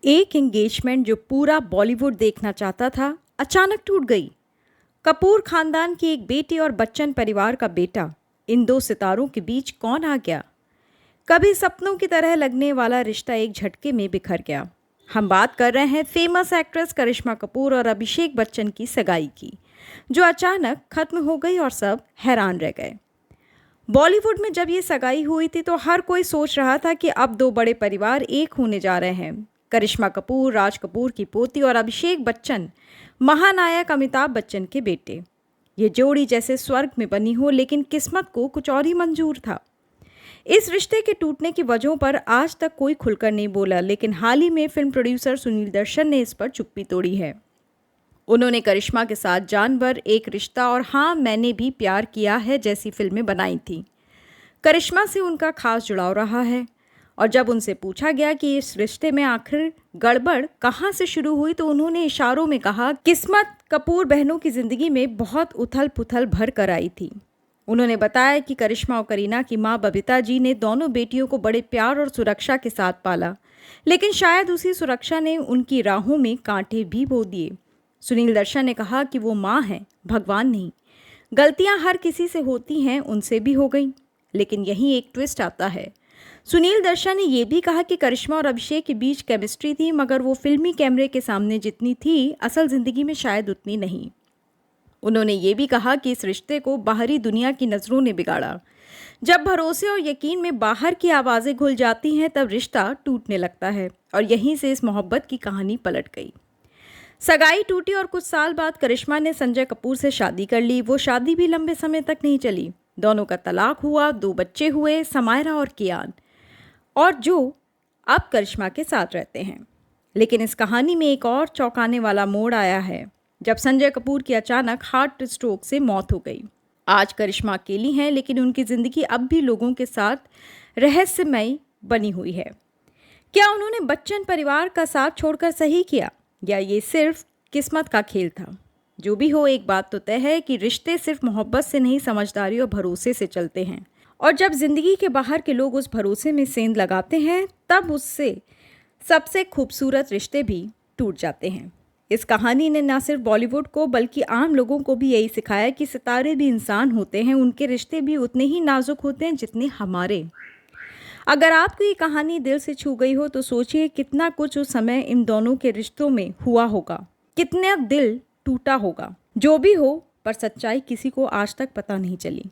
एक एंगेजमेंट जो पूरा बॉलीवुड देखना चाहता था, अचानक टूट गई। कपूर खानदान की एक बेटी और बच्चन परिवार का बेटा, इन दो सितारों के बीच कौन आ गया? कभी सपनों की तरह लगने वाला रिश्ता एक झटके में बिखर गया। हम बात कर रहे हैं फेमस एक्ट्रेस करिश्मा कपूर और अभिषेक बच्चन की सगाई की, जो अचानक खत्म हो गई और सब हैरान रह गए। बॉलीवुड में जब ये सगाई हुई थी तो हर कोई सोच रहा था कि अब दो बड़े परिवार एक होने जा रहे हैं। करिश्मा कपूर राज कपूर की पोती और अभिषेक बच्चन महानायक अमिताभ बच्चन के बेटे। ये जोड़ी जैसे स्वर्ग में बनी हो, लेकिन किस्मत को कुछ और ही मंजूर था। इस रिश्ते के टूटने की वजहों पर आज तक कोई खुलकर नहीं बोला, लेकिन हाल ही में फिल्म प्रोड्यूसर सुनील दर्शन ने इस पर चुप्पी तोड़ी है। उन्होंने करिश्मा के साथ जानवर, एक रिश्ता और हाँ मैंने भी प्यार किया है जैसी फिल्में बनाई थी। करिश्मा से उनका खास जुड़ाव रहा है, और जब उनसे पूछा गया कि इस रिश्ते में आखिर गड़बड़ कहाँ से शुरू हुई तो उन्होंने इशारों में कहा, किस्मत कपूर बहनों की जिंदगी में बहुत उथल पुथल भर कर आई थी। उन्होंने बताया कि करिश्मा और करीना की मां बबीता जी ने दोनों बेटियों को बड़े प्यार और सुरक्षा के साथ पाला, लेकिन शायद उसी सुरक्षा ने उनकी राहों में कांटे भी बो दिए। सुनील दर्शन ने कहा कि वो माँ हैं, भगवान नहीं। गलतियां हर किसी से होती हैं, उनसे भी हो गई। लेकिन यहीं एक ट्विस्ट आता है। सुनील दर्शन ने यह भी कहा कि करिश्मा और अभिषेक के बीच केमिस्ट्री थी, मगर वो फिल्मी कैमरे के सामने जितनी थी, असल जिंदगी में शायद उतनी नहीं। उन्होंने ये भी कहा कि इस रिश्ते को बाहरी दुनिया की नज़रों ने बिगाड़ा। जब भरोसे और यकीन में बाहर की आवाज़ें घुल जाती हैं, तब रिश्ता टूटने लगता है, और यहीं से इस मोहब्बत की कहानी पलट गई। सगाई टूटी और कुछ साल बाद करिश्मा ने संजय कपूर से शादी कर ली। वो शादी भी लंबे समय तक नहीं चली। दोनों का तलाक हुआ, 2 बच्चे हुए, समायरा और कियान, और जो अब करिश्मा के साथ रहते हैं। लेकिन इस कहानी में एक और चौंकाने वाला मोड़ आया है, जब संजय कपूर की अचानक हार्ट स्ट्रोक से मौत हो गई। आज करिश्मा अकेली हैं, लेकिन उनकी ज़िंदगी अब भी लोगों के साथ रहस्यमयी बनी हुई है। क्या उन्होंने बच्चन परिवार का साथ छोड़कर सही किया, या ये सिर्फ किस्मत का खेल था? जो भी हो, एक बात तो तय है कि रिश्ते सिर्फ मोहब्बत से नहीं, समझदारी और भरोसे से चलते हैं। और जब जिंदगी के बाहर के लोग उस भरोसे में सेंध लगाते हैं, तब उससे सबसे खूबसूरत रिश्ते भी टूट जाते हैं। इस कहानी ने न सिर्फ बॉलीवुड को बल्कि आम लोगों को भी यही सिखाया कि सितारे भी इंसान होते हैं, उनके रिश्ते भी उतने ही नाजुक होते हैं जितने हमारे। अगर आपको ये कहानी दिल से छू गई हो तो सोचिए कितना कुछ उस समय इन दोनों के रिश्तों में हुआ होगा, कितना दिल टूटा होगा। जो भी हो, पर सच्चाई किसी को आज तक पता नहीं चली।